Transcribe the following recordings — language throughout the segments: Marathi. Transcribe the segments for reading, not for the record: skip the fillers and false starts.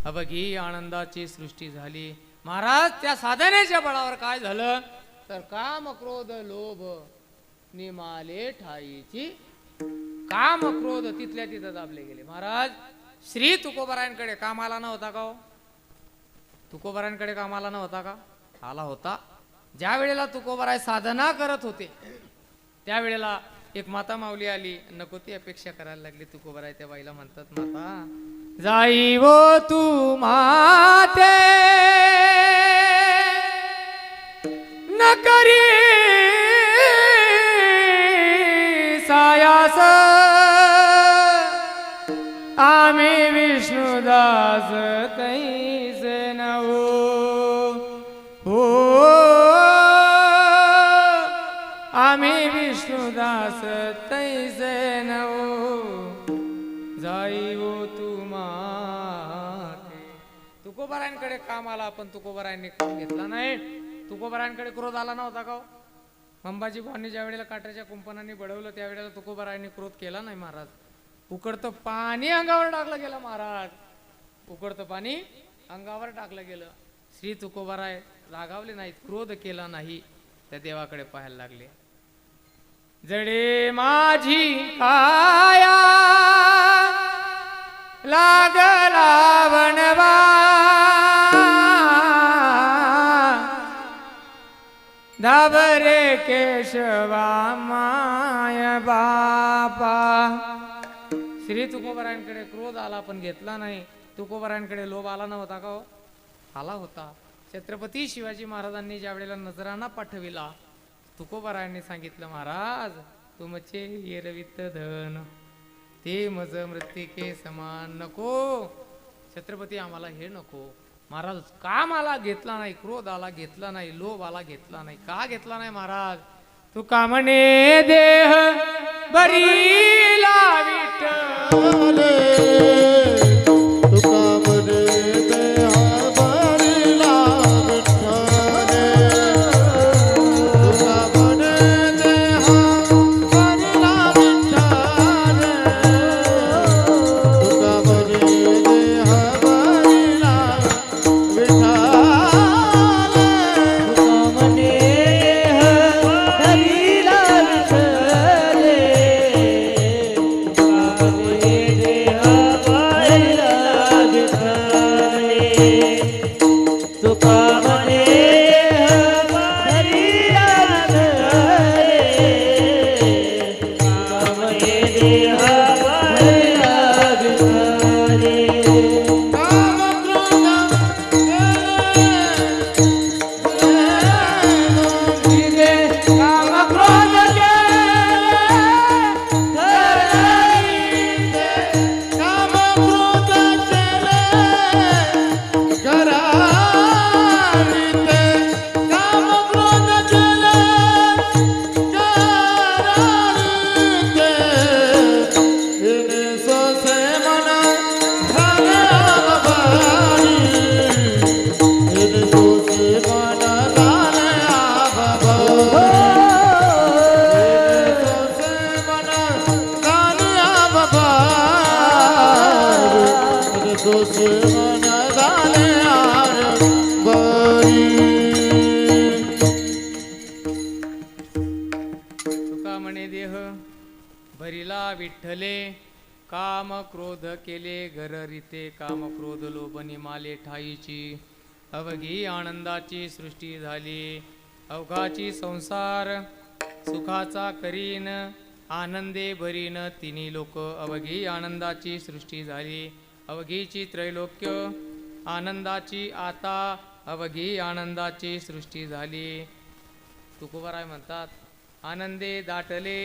अबघी आनंदाची सृष्टी झाली. महाराज त्या साधनेच्या बळावर काय झालं तर काम क्रोध लोभ निमाले ठाईची. काम क्रोध तिथल्या तिथं दाबले गेले. महाराज श्री तुकोबरायांकडे कामाला नव्हता का हो? तुकोबरायांकडे कामाला नव्हता का? आला होता. ज्या वेळेला तुकोबराय साधना करत होते त्यावेळेला एक माता माऊली आली. नको ती अपेक्षा करायला लागली. तुकोबराय त्या बाईला म्हणतात, माता जाई वो तू माते न करी सायास आम्ही विष्णुदास तैसे नवो. हो आम्ही विष्णुदास तैसे नवो जाई वो तू माते. तुकोबरायांकडे काम आला पण तुकोबरायांनी काम घेतला नाही. तुकोबरायांकडे क्रोध आला नव्हता का? अंबाजी बुवांनी ज्या वेळेला काट्याच्या कुंपणाने बडवलं त्यावेळेला तुकोबरायांनी क्रोध केला नाही. महाराज उकडतं पाणी अंगावर टाकलं गेलं. महाराज उकडतं पाणी अंगावर टाकलं गेलं. श्री तुकोबराय रागावले नाहीत, क्रोध केला नाही. त्या देवाकडे पाहायला लागले. जडे माझी काया लागला वनवा धाबरे केशवा माय बापा. श्री तुकोबरायांकडे क्रोध आला पण घेतला नाही. तुकोबरायांकडे लोभ आला नव्हता का हो? आला होता. छत्रपती शिवाजी महाराजांनी ज्या वेळेला नजराणा पाठविला तुकोबरायांनी सांगितलं, महाराज तुमचे येरवित धन ते मज मृत्तिके समान नको. छत्रपती आम्हाला हे नको. महाराज काम आला घेतला नाही, क्रोध आला घेतला नाही, लोभ आला घेतला नाही. का घेतला नाही महाराज? तू कामने देह बरी लाविठ विठ्ठले काम क्रोध केले घररिते काम क्रोध लोभनी माले ठाईची. अवघी आनंदाची सृष्टी झाली. अवघाची संसार सुखाचा करीन आनंदे भरीन तिन्ही लोक. अवघी आनंदाची सृष्टी झाली. अवघीची त्रैलोक्य आनंदाची आता. अवघी आनंदाची सृष्टी झाली. तुकोबराय म्हणतात, आनंदे दाटले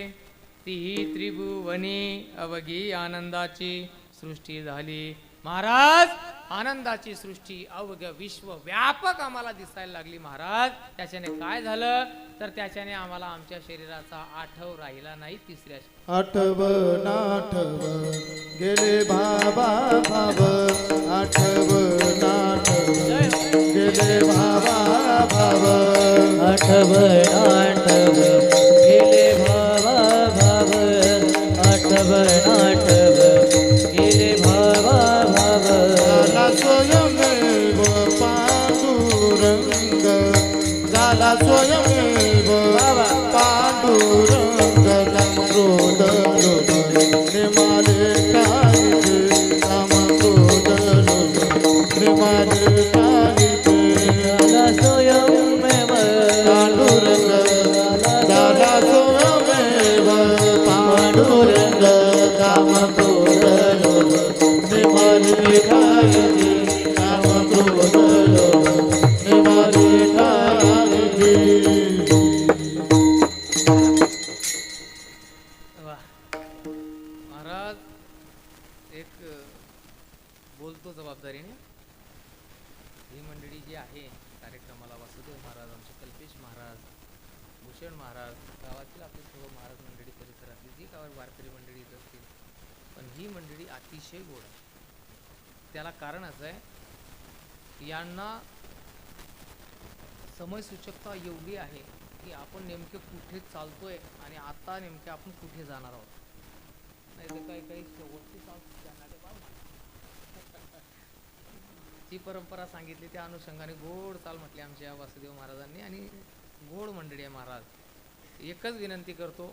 तीही त्रिभुवनी. अवघी आनंदाची सृष्टी झाली. महाराज आनंदाची सृष्टी अवघ विश्व व्यापक आम्हाला दिसायला लागली. महाराज त्याच्याने काय झालं तर त्याच्याने आम्हाला आमच्या शरीराचा आठव राहिला नाही. तिसऱ्या आठव नाठव गेले बाबा भाव. आठव नाठव गेले बाबा भाव. आठव नाठव गेले भावा भाव. आठव नाठव गेले भावा भाव. स्वयमेव पांडुरंग झाला स्वयमेव पांडुरंग राम क्रोध लोभ निमाले कालिके राम क्रोध लोभ निमाले कालिके झाला स्वयमेव पांडुरंग झाला स्वयमेव पांडुरंग राम क्रोध लोभ निमाले कालिके राम क्रोध लोभ निमाले कालिके वा महाराज एक बोलतो जबाबदारीने. ही मंडळी जी आहे कार्यक्रमाला वासुदेव महाराज, आमचे कल्पेश महाराज, भूषण महाराज, गावातील आपले सर्व महाराज मंडळी, परिसरातली जी गावात वारकरी मंडळी इथं असतील, पण ही मंडळी अतिशय गोड आहे. त्याला कारण असं आहे, यांना समयसूचकता एवढी आहे की आपण नेमके कुठे चालतोय आणि आता नेमके आपण कुठे जाणार आहोत. नाही तर काही काही शेवटची जी परंपरा सांगितली त्या अनुषंगाने गोड चाल म्हटली आमच्या वासुदेव महाराजांनी, आणि गोड मंडळी आहे महाराज. एकच विनंती करतो,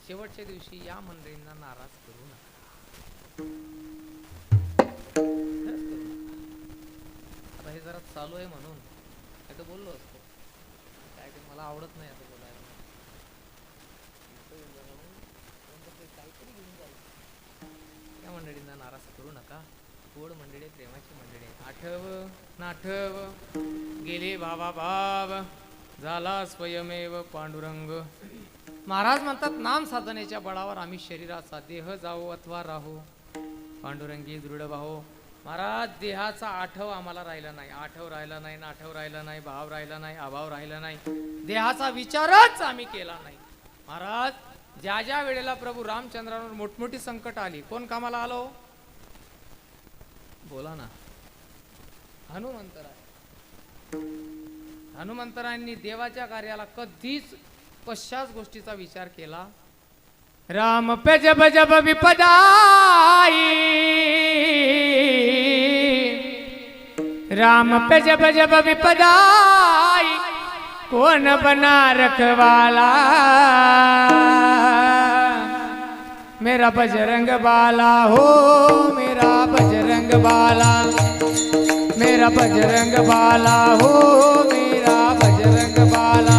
शेवटच्या दिवशी या मंडळींना नाराज करू नका. खरंच करू नका. आता हे जरा चालू आहे म्हणून नाही तर बोललो असतो, काय ते मला आवडत नाही असं बोलायला. काहीतरी घेऊन जायचं. त्या मंडळींना नाराज करू नका. गोड मंडळी, प्रेमाची मंडळी. आठव नाठव गेले भावा भाव झाला स्वयमेव पांडुरंग. महाराज म्हणतात, नाम साधनेच्या बळावर आम्ही शरीराचा देह जाऊ अथवा राहू, पांडुरंगी दृढ भाऊ. महाराज देहाचा आठव आम्हाला राहिला नाही, आठव राहिला नाही, नाठव राहिला नाही, भाव राहिला नाही, अभाव राहिला नाही, देहाचा विचारच आम्ही केला नाही. महाराज ज्या ज्या वेळेला प्रभू रामचंद्रावर मोठमोठी संकट आली, कोण कामाला आलो? बोला ना, हनुमंतराय. हनुमंतरायांनी देवाच्या कार्याला कधीच कशाच गोष्टीचा विचार केला. राम पे जब जब विपदाई, राम पे जब जब विपदाई, कौन बना रखवाला, मेरा बजरंग बाला हो, मेरा बजरंग बाला, मेरा बजरंग बाला हो, मेरा बजरंग बाला.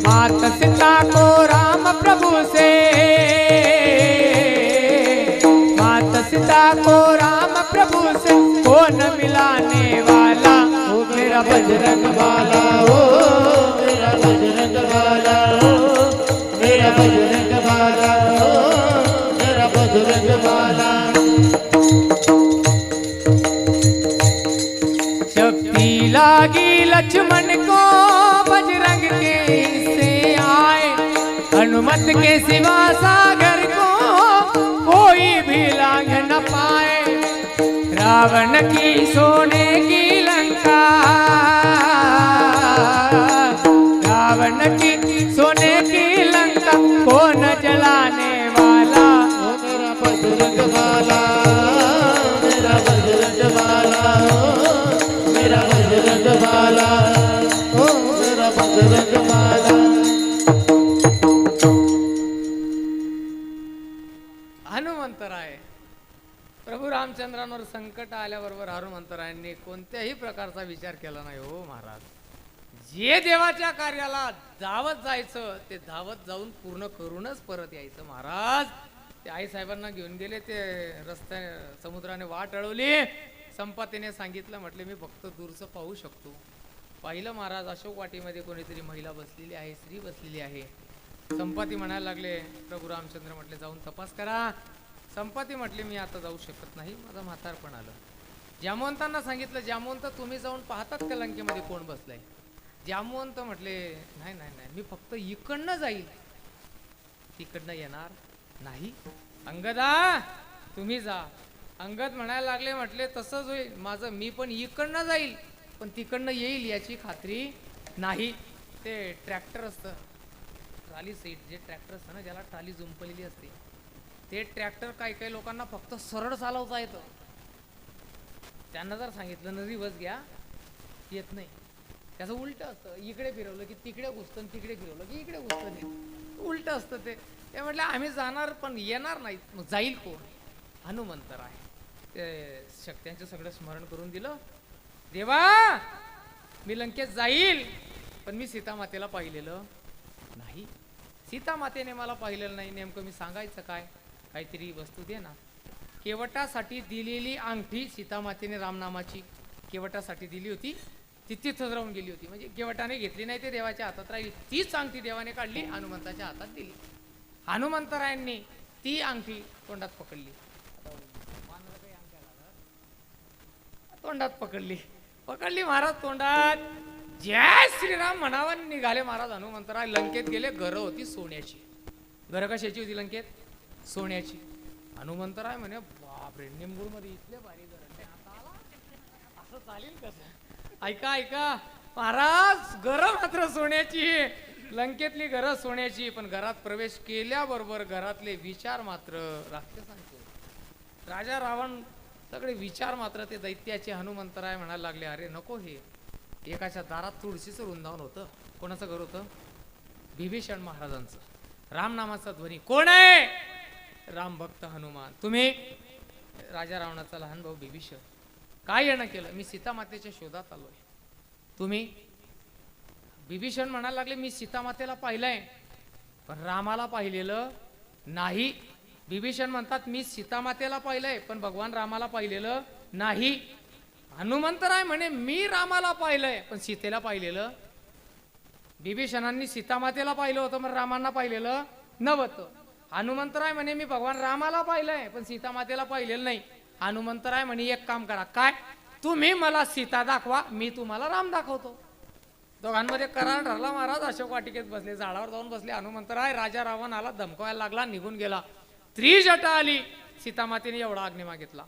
मात सीता को राम प्रभु से, मात सीता को राम प्रभु से कौन मिलाने वाला, हो मेरा बजरंग बाला हो, मेरा बजरंग बाला हो, मेरा बजरंग बाला हो, मेरा बजरंग बाला. शक्ति लागी लक्ष्मण को बजरंग के से आए, हनुमत के सिवा सागर को कोई भी लांघ न पाए. रावण की सोने की लंका, रावण की सोने की लंका कौन जलाने वाला, हो मेरा बजरंग बाला, मेरा बजरंग बाला हो, मेरा बजरंग बाला हो, मेरा बजरंग बाला. हनुमंतराय. प्रभू रामचंद्रांवर संकट आल्याबरोबर हनुमंतरायांनी कोणत्याही प्रकारचा विचार केला नाही. हो महाराज, जे देवाच्या कार्याला धावत जायचं ते धावत जाऊन पूर्ण करूनच परत यायचं. महाराज ते आई साहेबांना घेऊन गेले, ते रस्त्या समुद्राने वाट अडवली. संपतीने सांगितलं, म्हटले मी फक्त दूरचं पाहू शकतो. पाहिलं महाराज, अशोक वाटीमध्ये कोणीतरी महिला बसलेली आहे, स्त्री बसलेली आहे. संपती म्हणायला लागले, प्रभू रामचंद्र म्हटले जाऊन तपास करा. संपती म्हटले मी आता जाऊ शकत नाही, माझं म्हातारपण आलं. जामवंतांना सांगितलं, जामवंत तुम्ही जाऊन पाहतात का लंकेमध्ये कोण बसलाय? जामवंत म्हटले नाही नाही नाही, मी फक्त इकडनं जाईल, तिकडनं येणार नाही. अंगदा तुम्ही जा. अंगद म्हणायला लागले, म्हटले तसंच होईल माझं, मी पण इकडनं जाईल पण तिकडनं येईल याची खात्री नाही. ते ट्रॅक्टर असतं, ट्राली सीट, जे ट्रॅक्टर असतं ना, ज्याला ट्राली जुंपलेली असते, ते ट्रॅक्टर काही लोकांना फक्त सरळ चालवता येतं. त्यांना जर सांगितलं न रिवर्स घ्या येत नाही. त्याचं उलट असतं, इकडे फिरवलं की तिकडे घुसतं, तिकडे फिरवलं की इकडे घुसतं. ते उलट असतं. ते म्हटलं आम्ही जाणार पण येणार नाहीत. मग जाईल कोण? हनुमंतराय. ते शक्त्यांचं सगळं स्मरण करून दिलं. देवा मी लंकेत जाईल पण मी सीतामातेला पाहिलेलं नाही. सीतामातेने मला पाहिलेलं नाही. नेमकं मी सांगायचं काय? काहीतरी वस्तू दे ना. केवटासाठी दिलेली अंगठी सीतामातेने रामनामाची केवटासाठी दिली होती. ती तिथंच राहून गेली होती. म्हणजे केवटाने घेतली नाही, ते देवाच्या हातात राहिली. तीच अंगठी देवाने काढली, हनुमंताच्या हातात दिली. हनुमंतरायांनी ती अंगठी तोंडात पकडली. तोंडात पकडली महाराज. तोंडात जय श्रीराम म्हणावं निघाले महाराज. हनुमंतराय लंकेत गेले. घरं होती सोन्याची. घरं कशाची होती लंकेत? सोन्याची. हनुमंतराय म्हणे बापरे, निंबूर मध्ये इथले भारी घर असं चालेल कसं? ऐका महाराज, घरं मात्र सोन्याची. लंकेतली घरं सोन्याची, पण घरात प्रवेश केल्याबरोबर घरातले विचार मात्र राक्षसांचे. राजा रावण सगळे विचार मात्र ते दैत्याचे. हनुमंतराय म्हणायला लागले अरे नको. हे एकाच्या दारात तुळशीचं वृंदावन होतं. कोणाचं घर होतं? बिभीषण महाराजांचं. रामनामाचा ध्वनी. कोण आहे? राम भक्त हनुमान. तुम्ही? राजा रावणाचा लहान भाऊ बिभीषण. काय येणं केलं? मी सीतामातेच्या शोधात आलोय. तुम्ही? बिभीषण म्हणायला लागले मी सीतामातेला पाहिलंय पण रामाला पाहिलेलं नाही. बिभीषण म्हणतात मी सीतामातेला पाहिलंय पण भगवान रामाला पाहिलेलं नाही. हनुमंतराय म्हणे मी रामाला पाहिलंय पण सीतेला पाहिलेलं. बिभीषणांनी सीतामातेला पाहिलं होतं पण रामांना पाहिलेलं नव्हतं. हनुमंतराय म्हणे मी भगवान रामाला पाहिलंय पण सीतामातेला पाहिलेलं नाही. हनुमंतराय म्हणे एक काम करा. काय? तुम्ही मला सीता दाखवा, मी तुम्हाला राम दाखवतो. दोघांमध्ये करार ठरला महाराज. अशोक वाटिकेत बसले, झाडावर जाऊन बसले. हनुमंतराय. राजा रावण आला, धमकावायला लागला, निघून गेला. त्रिजटा आली. सीतामातेने एवढा अग्नी मागितला.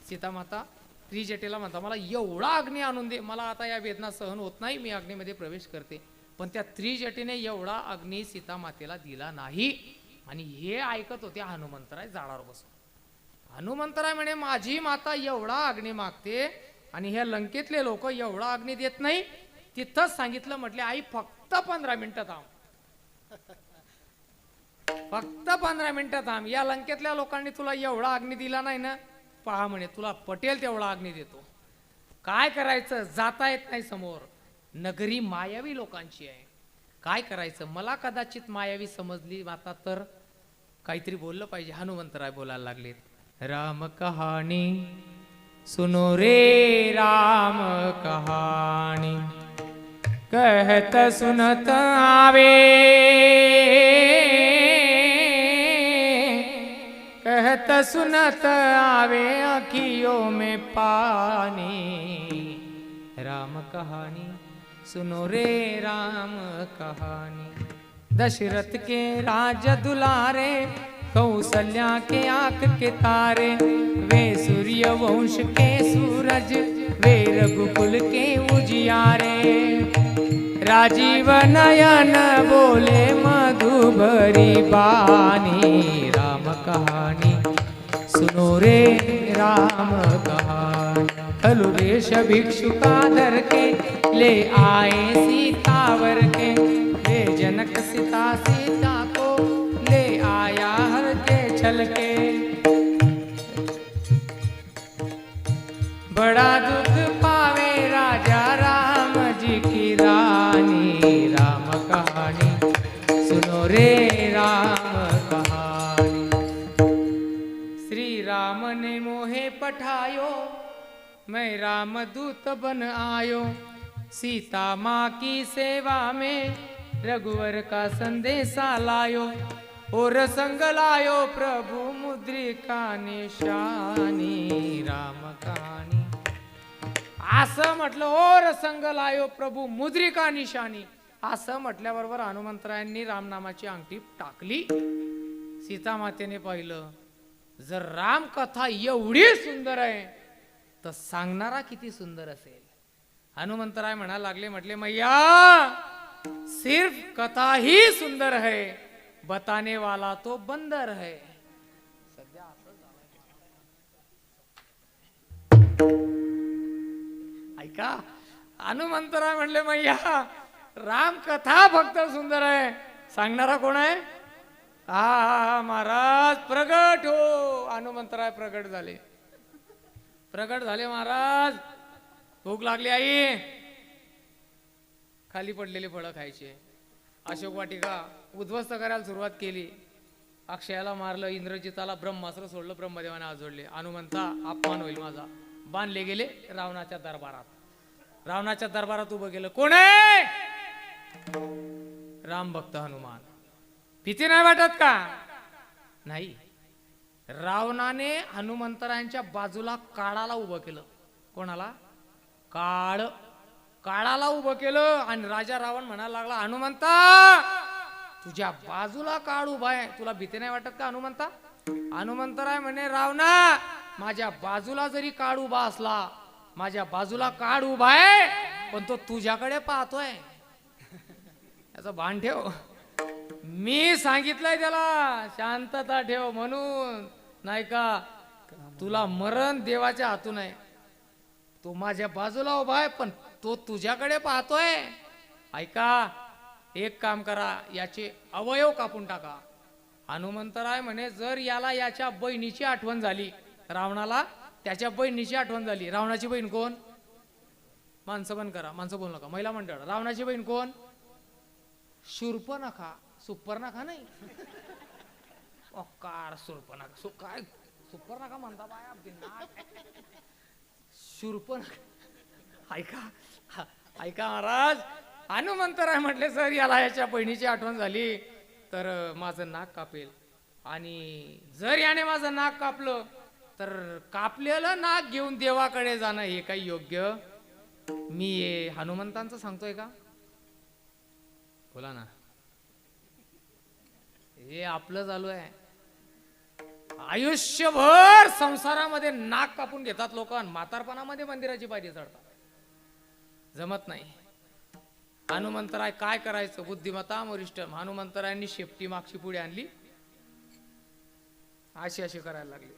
सीतामाता त्रिजटेला म्हणता मला एवढा अग्नी आणून दे, मला आता या वेदना सहन होत नाही, मी अग्नीमध्ये प्रवेश करते. पण त्या त्रिजटेने एवढा अग्नी सीतामातेला दिला नाही. आणि हे ऐकत होते हनुमंतराय झाडावर बसून. हनुमंतराय म्हणे माझी माता एवढा अग्नी मागते आणि हे लंकेतले लोक एवढा अग्नी देत नाही. तिथंच सांगितलं, म्हटले आई फक्त 15 मिनिटं थांब. फक्त 15 मिनिटं थांब. या लंकेतल्या लोकांनी तुला एवढा अग्नी दिला नाही ना, पहा म्हणे तुला पटेल तेवढा अग्नी देतो. काय करायचं? जाता येत नाही समोर. नगरी मायावी लोकांची आहे. काय करायचं? मला कदाचित मायावी समजली आता तर काहीतरी बोललं पाहिजे. हनुमंतराय बोलायला लागले राम कहाणी सुनो रे राम कहानी कहत सुनत आवे कहत सुनत आवे आँखियों में पानी। राम कहानी सुनो रे राम कहानी। दशरथ के राज दुलारे कौशल्या के आंख के तारे वे सूर्य वंश के सूरज वे रघुकुल के उजियारे। राजीव नयन बोले मधुभरी बानी। राम कहानी सुनो रे राम कहानी। कलुवेश भिक्षुका धर के ले आए सीतावर के वे जनक सीता सीता को ले आया हर के छल के। बड़ा दुख पावे राजा राम जी की रानी। राम कहानी सुनो रे राम कहानी। श्री राम ने मोहे पठायो मैं राम दूत बन आयो। सीता माँ की सेवा में रघुवर का संदेशा लायो और संग लायो प्रभु मुद्रिका निशानी। राम कहानी असं म्हटलं और संग लायो प्रभु मुद्रिका निशानी। असं म्हटल्याबरोबर हनुमंतरायांनी रामनामाची अंगठी टाकली। सीता मातेने पाहिलं जर राम कथा एवढी सुंदर आहे तर सांगणारा किती सुंदर असेल। हनुमंतराय म्हणायला लागले, म्हटले मैया सिर्फ कथा ही सुंदर है बताने वाला तो बंदर है। ऐका हनुमंतराय म्हणले मैया राम कथा फक्त सुंदर आहे, सांगणारा कोण आहे? हा महाराज प्रगट हो. हनुमंतराय प्रगट झाले. प्रगट झाले महाराज. भूक लागली आई. खाली पडलेली फळं खायचे. अशोक वाटिका उद्ध्वस्त करायला सुरुवात केली. अक्षयाला मारलं, इंद्रजिताला ब्रह्मास्त्र सोडलं, ब्रह्मदेवाने हात जोडले. हनुमंता अपमान होईल माझा. बांधले गेले रावणाच्या दरबारात. रावणाच्या दरबारात उभं केलं. कोण आहे? राम भक्त हनुमान. भीती नाही वाटत का? नाही. रावणाने हनुमंतरायांच्या बाजूला काळाला उभं केलं. कोणाला? काळाला उभं केलं. आणि राजा रावण म्हणायला लागला हनुमंता तुझ्या बाजूला काळ उभा आहे, तुला भीती नाही वाटत का हनुमंता? हनुमंतराय म्हणे रावणा माझ्या बाजूला जरी काळ उभा असला, माझ्या बाजूला काळ उभा आहे, पण तो तुझ्याकडे पाहतोय. याचं भान ठेव. मी सांगितलंय त्याला शांतता ठेव म्हणून, नाही का? तुला मरण देवाच्या हातून आहे. तो माझ्या बाजूला उभा आहे पण तो तुझ्याकडे पाहतोय. ऐका एक काम करा, याचे अवयव कापून टाका. हनुमंतराय म्हणे जर याला याच्या बहिणीची आठवण झाली, रावणाला त्याच्या बहिणीची आठवण झाली. रावणाची बहीण कोण? माणसं बंद करा, माणसं बोलू नका, महिला मंडळ. रावणाची बहीण कोण? शूर्पणखा. सुपर्णखा नाही. ओकार शूर्पणखा. काय सुपर्णखा म्हणता बाया? शूर्पणखा. ऐका महाराज. हनुमंतराय म्हटले सर याला याच्या बहिणीची आठवण झाली तर माझं नाक कापेल. आणि जर याने माझं नाक कापलं तर कापलेलं नाक घेऊन देवाकडे जाणं हे काही योग्य? मी हनुमंतांचं सांगतोय का? बोला ना. हे आपलं चालू आहे. आयुष्यभर संसारामध्ये नाक कापून घेतात लोक आणि म्हातारपणामध्ये मंदिराची पायरी चढतात. जमत नाही. हनुमंतराय काय करायचं? बुद्धिमत्ता वरिष्ठ. हनुमंतरायांनी शेपटी मागची पुढे आणली, अशी करायला लागली.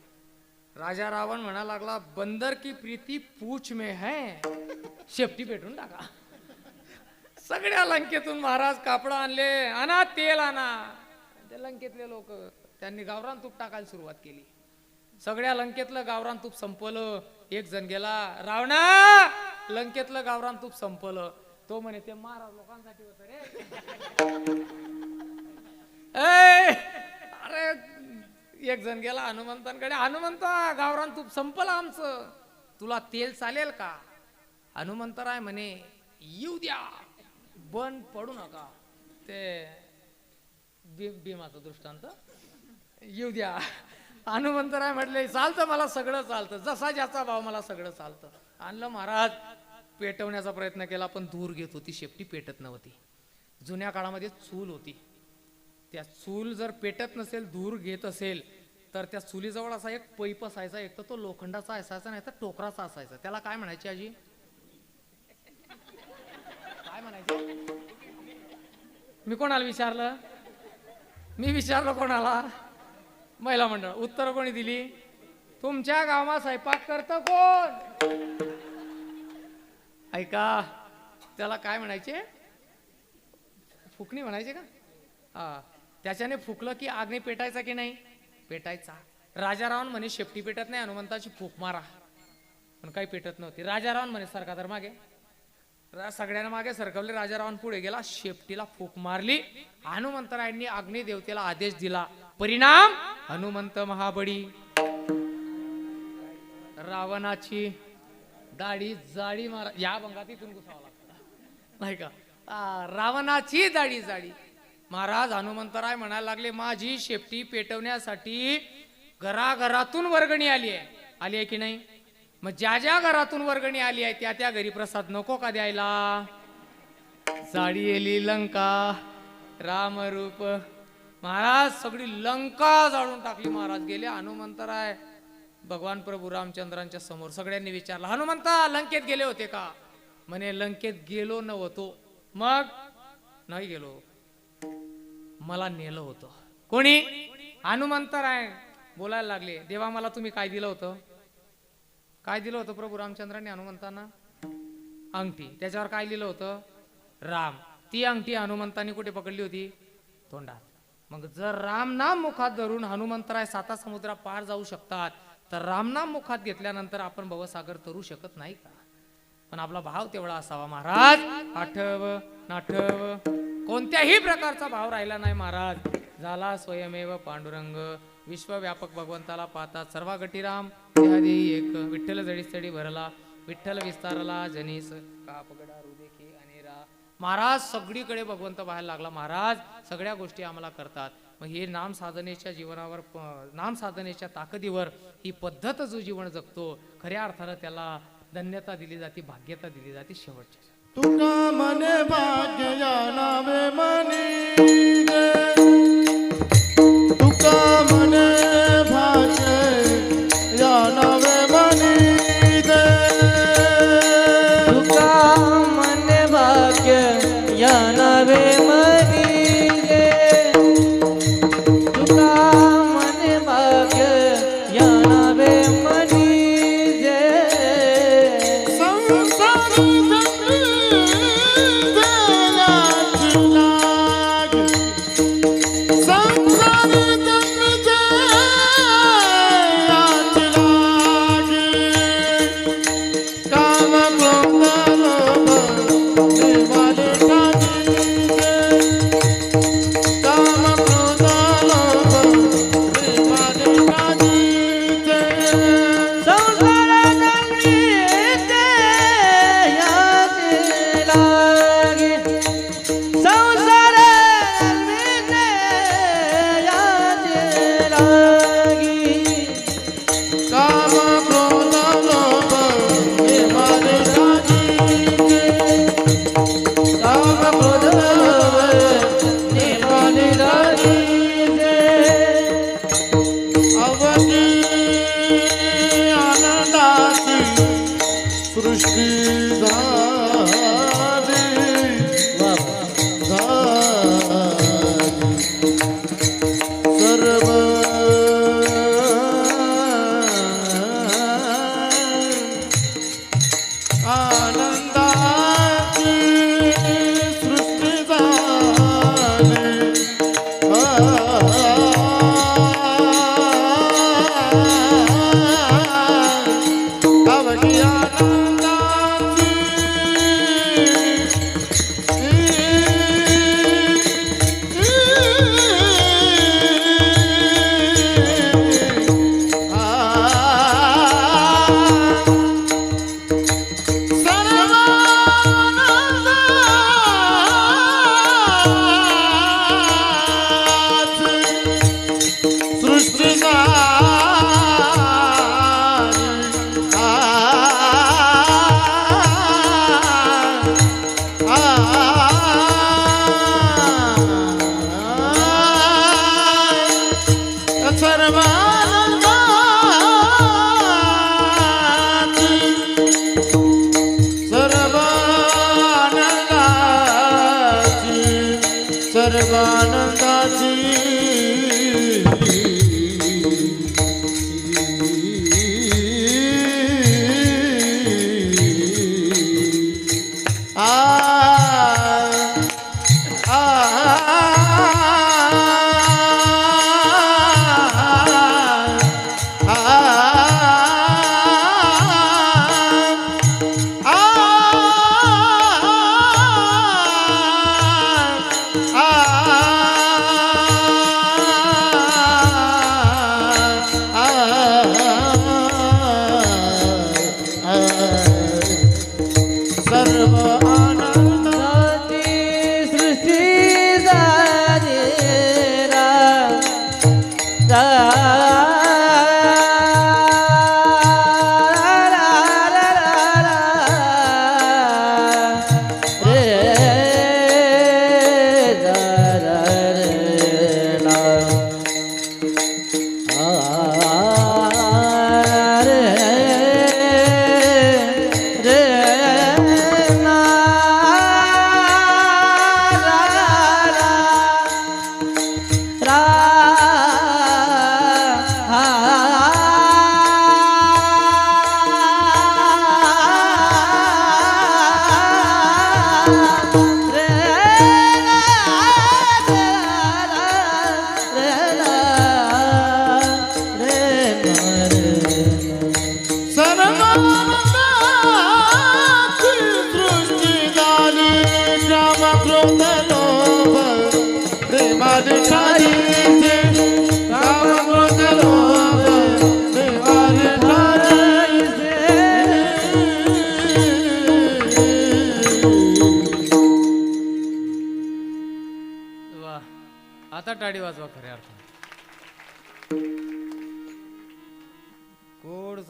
राजा रावण म्हणा लागला बंदर की प्रीती पूछ में है, शेपटी पेटून टाका. सगळ्या लंकेतून महाराज कापड आणले, आणा तेल आणा. ते लंकेतले लोक त्यांनी गावरान तूप टाकायला सुरुवात केली. सगळ्या लंकेतलं गावरान तूप संपलं. एक जण गेला, रावणा लंकेतलं गावरान तूप संपलं. तो म्हणे ते महाराज लोकांसाठी होत रे. अरे एक जण गेला हनुमंतांकडे, हनुमंता गावरान तूप संपलं आमचं, तुला तेल चालेल का? हनुमंतराय म्हणे येऊ द्या, बंद पडू नका. ते भीमाचं दृष्टांत, येऊ द्या. हनुमंतराय म्हटले चालतं, मला सगळं चालतं, जसा ज्याचा भाव मला सगळं चालतं. आणलं महाराज. पेटवण्याचा प्रयत्न केला पण दूर घेत होती, शेपटी पेटत नव्हती. जुन्या काळामध्ये चूल होती. त्या चूल जर पेटत नसेल, दूर घेत असेल तर त्या चुलीजवळ असा एक पैप असायचा. एक तर तो लोखंडाचा असायचा, नाही तर टोकराचा असायचा. त्याला काय म्हणायची आजी? काय म्हणायचे? मी कोणाला विचारलं? मी विचारलं कोणाला? महिला मंडळ. उत्तर कोणी दिली? तुमच्या गावात स्वयंपाक करतं कोण? ऐका त्याला काय म्हणायचे? फुकणी म्हणायचे का? हा. त्याच्याने फुकलं की अग्नी पेटायचा की नाही? पेटायचा. राजा रावण म्हणे शेपटी पेटत नाही, हनुमंताची फूक मारा. पण काही पेटत नव्हती. राजा रावण म्हणे सरका तर मागे. सगळ्यांना मागे सरकवले. राजा रावण पुढे गेला, शेपटीला फूक मारली. हनुमंतरायांनी अग्नी देवतेला आदेश दिला. परिणाम हनुमंत महाबळी. रावणाची दाढी जाडी मारा. या भंगात इथून घुसावं लागतं नाही का? रावणाची दाढी जाडी. महाराज हनुमंतराय म्हणायला लागले माझी शेपटी पेटवण्यासाठी घराघरातून वर्गणी आली आहे. आली आहे की नाही? मग ज्या ज्या घरातून वर्गणी आली आहे त्या त्या घरी प्रसाद नको का द्यायला? जाडी येली लंका रामरूप. महाराज सगळी लंका जाळून टाकली. महाराज गेले. हनुमंतराय भगवान प्रभू रामचंद्रांच्या समोर सगळ्यांनी विचारलं हनुमंता लंकेत गेले होते का? म्हणे लंकेत गेलो नव्हतो. मग? नाही गेलो, मला नेलं होतं. कोणी? हनुमंतराय बोलायला लागले. देवा मला तुम्ही काय दिलं होतं? काय दिलं होतं प्रभू रामचंद्रांनी हनुमंतांना? अंगठी, त्याच्यावर काय लिहिलं होतं? राम. ती अंगठी हनुमंतांनी कुठे पकडली होती? तोंडात. मग जर रामनाम मुखात धरून हनुमंतराय 7 समुद्रा पार जाऊ शकतात, तर रामनाम मुखात घेतल्यानंतर आपण भवसागर तरू शकत नाही का? पण आपला भाव तेवढा असावा महाराज. आठव नाठव कोणत्याही प्रकारचा भाव राहिला नाही महाराज. झाला स्वयमेव पांडुरंग. विश्वव्यापक भगवंताला पाहता सर्वा गटी राम. देहादेही एक. विठ्ठल जडीस्थळी भरला. विठ्ठल विस्तारला जनीस का पगडा रुदेखे अनेरा. महाराज सगळीकडे भगवंत पाहायला लागला. महाराज सगळ्या गोष्टी आम्हाला करतात. मग हे नाम साधनेच्या जीवनावर, नाम साधनेच्या ताकदीवर ही पद्धत जो जीवन जगतो, खऱ्या अर्थानं त्याला धन्यता दिली जाते, भाग्यता दिली जाते. शेवटच्या तुका मने भाग्य या नावे मनी दे. तुका मने भाग्य या नावे मनी दे. तुका मने भाग्य या नावे मनी दे. तुका मने भाग्य या नावे मनी दे. संसारी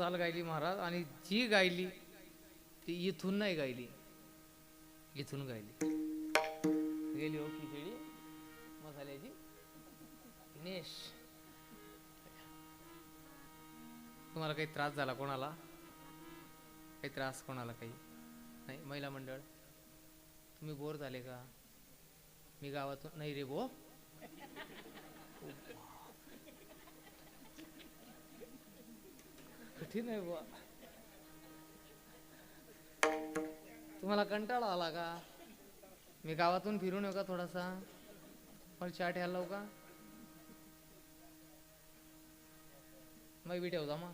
चाल गायली महाराज, आणि जी गायली ती इथून नाही गायली, इथून गायली. गेली हो खिचडी मसाल्याची. दिनेश, तुम्हाला काही त्रास झाला कोणाला? काही त्रास कोणाला? काही नाही? महिला मंडळ तुम्ही बोर झाले का? मी गावातून नाही रे बो. कठीण आहे बुवा. तुम्हाला कंटाळा आला का? मी गावातून फिरून येऊ का थोडासा? मला चहा ठेवायला लावू का? मग बी ठेवता मग.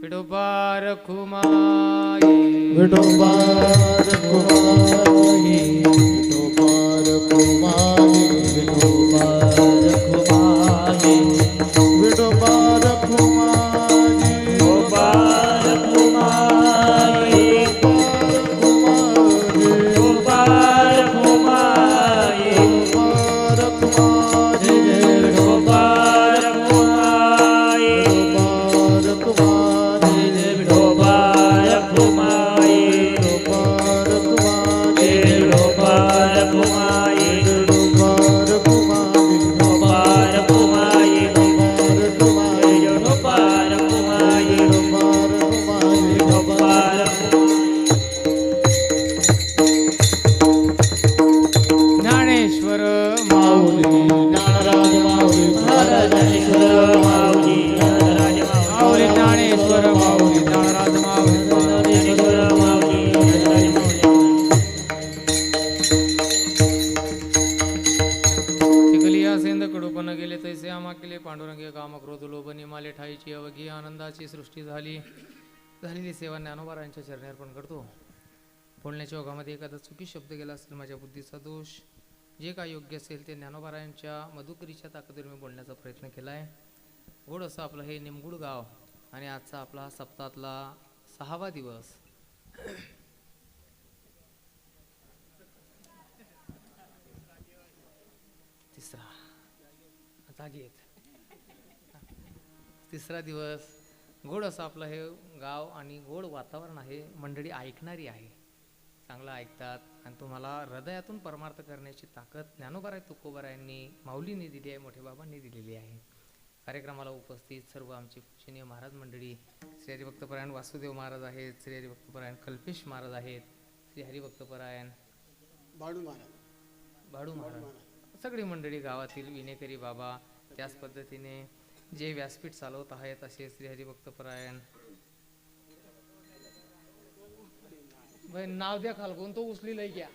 विठोबा रखुमाई, विठोबा रखुमाई, विठोबा रखुमाई, विठोबा रखुमाई, विठोबा रखुमाई, विठोबा रखुमाई, विठोबा रखुमाई, विठोबा रखुमाई, विठोबा रखुमाई, विठोबा रखुमाई, विठोबा रखुमाई, विठोबा रखुमाई, विठोबा रखुमाई, विठोबा रखुमाई, विठोबा रखुमाई, विठोबा रखुमाई, विठोबा ज्ञानेश्वर माऊली ज्ञानराज माऊली ज्ञानेश्वर माऊली, ज्ञानराज माऊली, ज्ञानेश्वर माऊली, ज्ञानराज माऊली. ज्ञानेश्वर माऊली, ज्ञानराज माऊली. टिकलिया सेंद कडूपण गेले तैसे आमा केले, पांडुरंगे काम क्रोध लोभ निमाले, ठाईची अवघी आनंदाची सृष्टी झाली. झालेली सेवा ज्ञानोबारांच्या चरणी अर्पण करतो. बोलण्याच्या ओघामध्ये एखादा चुकी शब्द गेला असेल, माझ्या बुद्धीचा दोष. जे काय योग्य असेल ते ज्ञानोबारायांच्या मधुकरीच्या ताकदीवर मी बोलण्याचा प्रयत्न केला आहे. गोड असं आपलं हे निमगुड गाव, आणि आजचा आपला सप्ताहातला 6वा दिवस. तिसरा जागी आहेत. तिसरा दिवस. गोड असं आपलं हे गाव आणि गोड वातावरण आहे. मंडळी ऐकणारी आहे, चांगलं ऐकतात, आणि तुम्हाला हृदयातून परमार्थ करण्याची ताकद ज्ञानोबाराय तुकोबारायांनी, माऊलींनी दिली आहे, मोठे बाबांनी दिलेली आहे. कार्यक्रमाला उपस्थित सर्व आमचे पूजनीय महाराज मंडळी, श्री हरिभक्तपरायण वासुदेव महाराज आहेत, श्री हरिभक्तपरायण कल्पेश महाराज आहेत, श्री हरिभक्तपरायण बाळू महाराज, भाडू महाराज, सगळी मंडळी गावातील विनेकरी बाबा, त्याच पद्धतीने जे व्यासपीठ चालवत आहेत असे श्री हरिभक्तपरायण. नाव द्या खालकून, तो उचलीला घ्या.